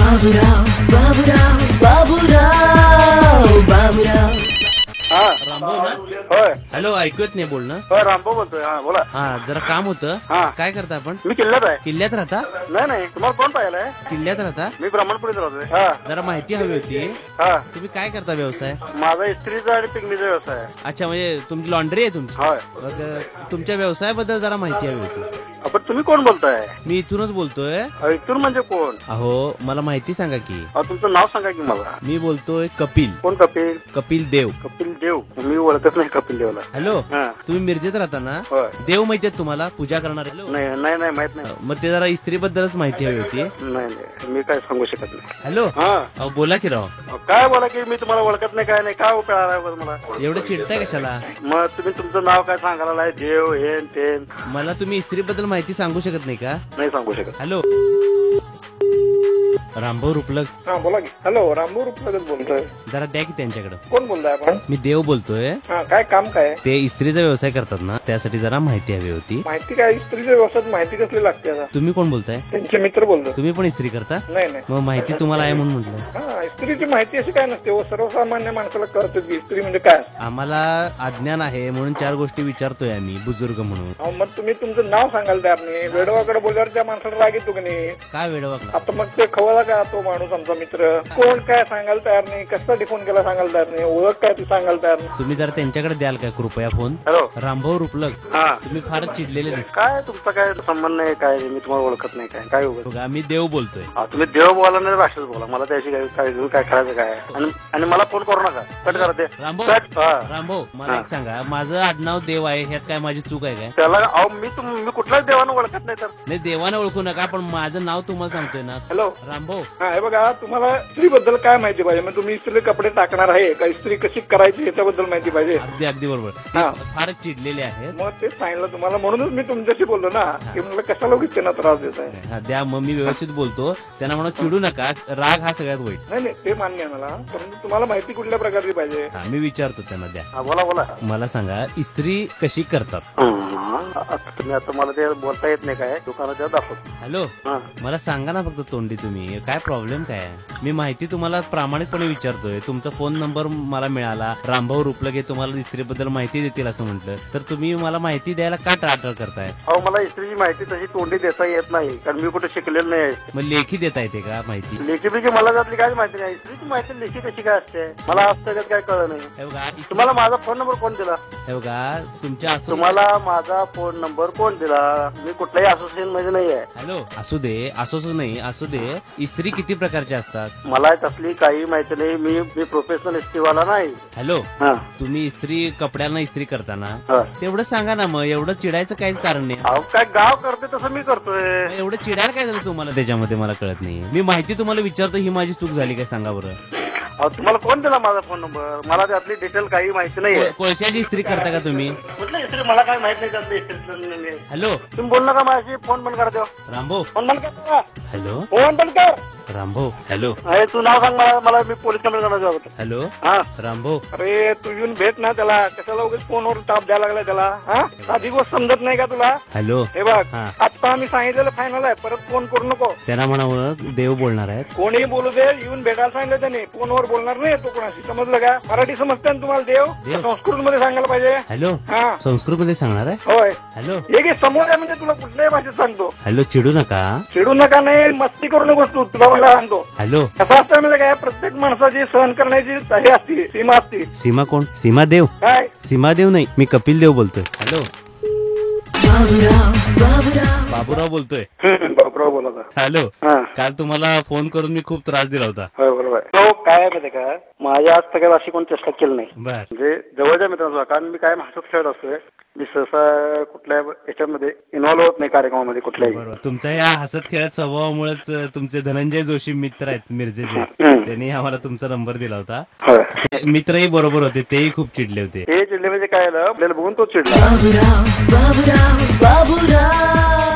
बाबूराव बाबूराव बाबूराव बाबूराव हा रामभाऊ ना? होय हॅलो, ऐकू येत नाही बोलणं. होय रामभाऊ बोलतोय. हा बोला. हा, जरा काम होतं. हा. काय करता आपण? मी किल्ल्यात आहे. किल्ल्यात राहता? नाही नाही, तुम्हाला कोण पाहिलंय? किल्ल्यात राहता? मी ब्राह्मणपुरीत राहतोय. हा जरा माहिती हवी होती. हा तुम्ही काय करता व्यवसाय? माझा इस्त्रीचा आणि पिकनीचा व्यवसाय आहे. अच्छा, म्हणजे तुमची लॉन्ड्री आहे तुमची? होय. मग तुमच्या व्यवसायाबद्दल जरा माहिती हवी होती. आपण तुम्ही कोण बोलताय? मी इथूनच बोलतोय. इथून म्हणजे कोण? अहो, मला माहिती सांगा की. तुमचं नाव सांगा की मला. मी बोलतोय कपिल. कोण कपिल? कपिल देव. कपिल देव? मी ओळखत नाही कपिल देवला. हॅलो, हा. तुम्ही मिरजेत राहता ना? होय. देव माहिती आहेत तुम्हाला? पूजा करणारे? नाही नाही नाही, माहित नाही. मग ते जरा इस्त्री बद्दलच माहिती हवी होती. नाही नाही, मी काय सांगू शकत नाही. हॅलो, हा अहो बोला की राव. काय बोला की मी तुम्हाला ओळखत नाही, काय नाही, काय उपयोग आलाय बरं मला? एवढं चिडताय कशाला? मग तुम्ही तुमचं नाव काय सांगायला? देव हेन तेन? मला तुम्ही इस्त्री बद्दल माहिती सांगू शकत नाही का? नाही सांगू शकत. हॅलो, रामभाऊ रुपलग. हा बोला की. हॅलो, रामभाऊ रुपलगच बोलतोय. जरा द्या की त्यांच्याकडे. कोण बोलताय आपण? मी देव बोलतोय. हा, काय काम काय? ते इस्त्रीचा व्यवसाय करतात ना, त्यासाठी जरा माहिती हवी होती. माहिती काय? इस्त्रीच्या व्यवसायात माहिती कसली लागते आता? तुम्ही कोण बोलताय? त्यांचे मित्र बोलतो. तुम्ही पण इस्त्री करता? नाही नाही. मग माहिती तुम्हाला आहे म्हणून म्हटलं. हा, इस्त्रीची माहिती अशी काय नसते हो, सर्वसामान्य माणसाला कळतं की इस्त्री म्हणजे काय. आम्हाला अज्ञान आहे म्हणून 4 गोष्टी विचारतोय आम्ही बुजुर्ग म्हणून. अहो, मग तुम्ही तुमचं नाव सांगाल तयार नाही. वेडवाकडे बोलल्यावर त्या माणसाला राग येतो की नाही? काय वेडवाक? आता मग ते खवळला का तो माणूस आमचा मित्र? कोण काय सांगायला तयार नाही, कशासाठी फोन केला सांगायला तयार नाही, ओळख काय ती सांगायला तयार नाही. तुम्ही जरा त्यांच्याकडे द्याल काय कृपया फोन? हॅलो, रामभाऊ रुपलग. हा तुम्ही फारच चिडलेले दिसता. काय तुमचा काय संबंध नाही, काय मी तुम्हाला ओळखत नाही. काय काय उगाच? बघा, मी देव बोलतोय. तुम्ही देव बोला नाही भाषेत बोला, मला त्याची काय करायचं काय? आणि मला फोन करू नका, कट करा ते. रामभाऊ, कट. हा. रामभाऊ मला एक सांगा, माझं आडनाव देव आहे, ह्यात काय माझी चूक आहे काय? त्याला अहो मी कुठल्याच देवानं ओळखत नाही तर. नाही, देवाने ओळखू नका, पण माझं नाव तुम्हाला सांगतोय ना. हॅलो, रामभाऊ. हा, हे बघा, तुम्हाला इस्त्री बद्दल काय माहिती पाहिजे? मग तुम्ही इस्त्री कपडे टाकणार आहे का इस्त्री कशी करायची याच्याबद्दल माहिती पाहिजे? अगदी अगदी बरोबर. हा. ते फारच चिडलेले आहेत. मग तेच सांगितलं तुम्हाला, म्हणूनच मी तुमच्याशी बोललो ना की मला कशाला उगीच त्यांना त्रास देत आहे. हा, द्या, मग मी व्यवस्थित बोलतो. त्यांना म्हणा चिडू नका, राग हा सगळ्यात वाईट. नाही नाही, ते मान्य आहे मला, परंतु तुम्हाला माहिती कुठल्या प्रकारची पाहिजे? हा, मी विचारतो त्यांना, द्या. बोला बोला. मला सांगा, इस्त्री कशी करतात? तुम्ही आता मला ते बोलता येत नाही, काय दुकानात दाखवतो. हॅलो, हा. मला सांगा ना फक्त तोंडी, तुम्ही काय प्रॉब्लेम काय आहे? मी माहिती तुम्हाला प्रामाणिकपणे विचारतोय. तुमचा फोन नंबर मला मिळाला, रामभाऊ रुपलगे तुम्हाला इस्त्रीबद्दल माहिती देतील असं म्हटलं, तर तुम्ही मला माहिती द्यायला का टाळाटाळ करताय? अहो, मला इस्त्रीची माहिती तशी तोंडी देता येत नाही, कारण मी कुठे शिकलेलं नाही. मग लेखी देता येते का माहिती? लेखी बिकी मला त्यातली काय माहिती नाही. इस्त्रीची माहिती लेखी कशी काय असते मला आज त्याच्यात काय कळलं नाही. हे बघा, तुम्हाला माझा फोन नंबर कोण दिला? हे बघा, तुमच्या तुम्हाला माझा फोन नंबर कोण दिला? मी कुठल्याही असोसिएशन मध्ये नाही आहे. हॅलो, असू दे, असोच नाही असू दे, इस्त्री किती प्रकारच्या असतात? मला तसली काही माहिती नाही. मी प्रोफेशनल इस्त्रीवाला नाही. हॅलो, हा. तुम्ही इस्त्री कपड्यांना इस्त्री करताना हा. तेवढं सांगा ना, मग एवढं चिडायचं काहीच कारण नाही. अहो, काय गाव करते तसं मी करतोय. मग एवढं चिडायला काय झालं तुम्हाला त्याच्यामध्ये? मला कळत नाही. मी माहिती तुम्हाला विचारतो, ही माझी चूक झाली काय सांगा बरं? अहो, तुम्हाला कोण दिला माझा फोन नंबर? मला त्यातली डिटेल काही माहिती नाही. कोळशाची इस्त्री करता का तुम्ही? कुठली इस्त्री मला काय माहित नाही त्यातली इस्त्री. हॅलो, तुम्ही बोल नका माझ्याशी, फोन बंद करा. रामभाऊ. फोन बंद कर. हॅलो, फोन बंद कर. रामभाऊ. हॅलो, अरे तू नाव सांग मला मी पोलीस कंप्लेंट करणार होतो. हॅलो, हा. रामभाऊ. अरे तू येऊन भेट ना त्याला, कशाला उगाच फोनवर ताप द्यायला लागला त्याला? हा, साधी गोष्ट समजत नाही का तुला? हॅलो, हे बघ, हा. आता आम्ही सांगितलेलं फायनल आहे, परत फोन करू नको. त्यांना म्हणावं देव बोलणार आहेत. कोणीही बोलू दे, येऊन भेटायला सांगितलं त्याने, फोनवर बोलणार नाही तो कोणाशी. समजलं का? मराठी समजते ना तुम्हाला? देव संस्कृत मध्ये सांगायला पाहिजे. हॅलो, हा, संस्कृत मध्ये सांगणार आहे? होय. हॅलो, हे घे समोर आहे, म्हणजे तुला कुठल्याही भाषेत सांगतो. हॅलो, चिडू नका. चिडू नका नाही, मस्ती करू नकोस तू, तुला मला सांगतो. हॅलो, कसं असतं म्हणजे काय, प्रत्येक माणसाची सहन करण्याची हे असते, सीमा असते. सीमा कोण? सीमा देव? काय सीमा देव नाही, मी कपिल देव बोलतोय. हॅलो, बाबूराव बाबूराव बाबूराव बोलतोय. बापराव बोला. हॅलो, हा, काल तुम्हाला फोन करून मी खूप त्रास दिला होता. होय बरोबर. तो काय आहे माहिती का, माझ्या आज तक अशी कोण चेष्टा केली नाही. बर, म्हणजे जवळच्या मित्रांचा, कारण मी कायम हसत खेळत असतोय. मी सहसा कुठल्या याच्यामध्ये इन्व्हॉल्व्ह होत नाही कार्यक्रमामध्ये कुठल्याही. बरोबर. तुमच्या या हसत खेळत स्वभावामुळेच तुमचे धनंजय जोशी मित्र आहेत मिरजेचे, त्यांनी आम्हाला तुमचा नंबर दिला होता. होय. ते मित्रही बरोबर होते, तेही खूप चिडले होते. हे चिडले म्हणजे काय झालं, आपल्याला बघून तो चिडला. बाबूराव बाबूराव बाबूराव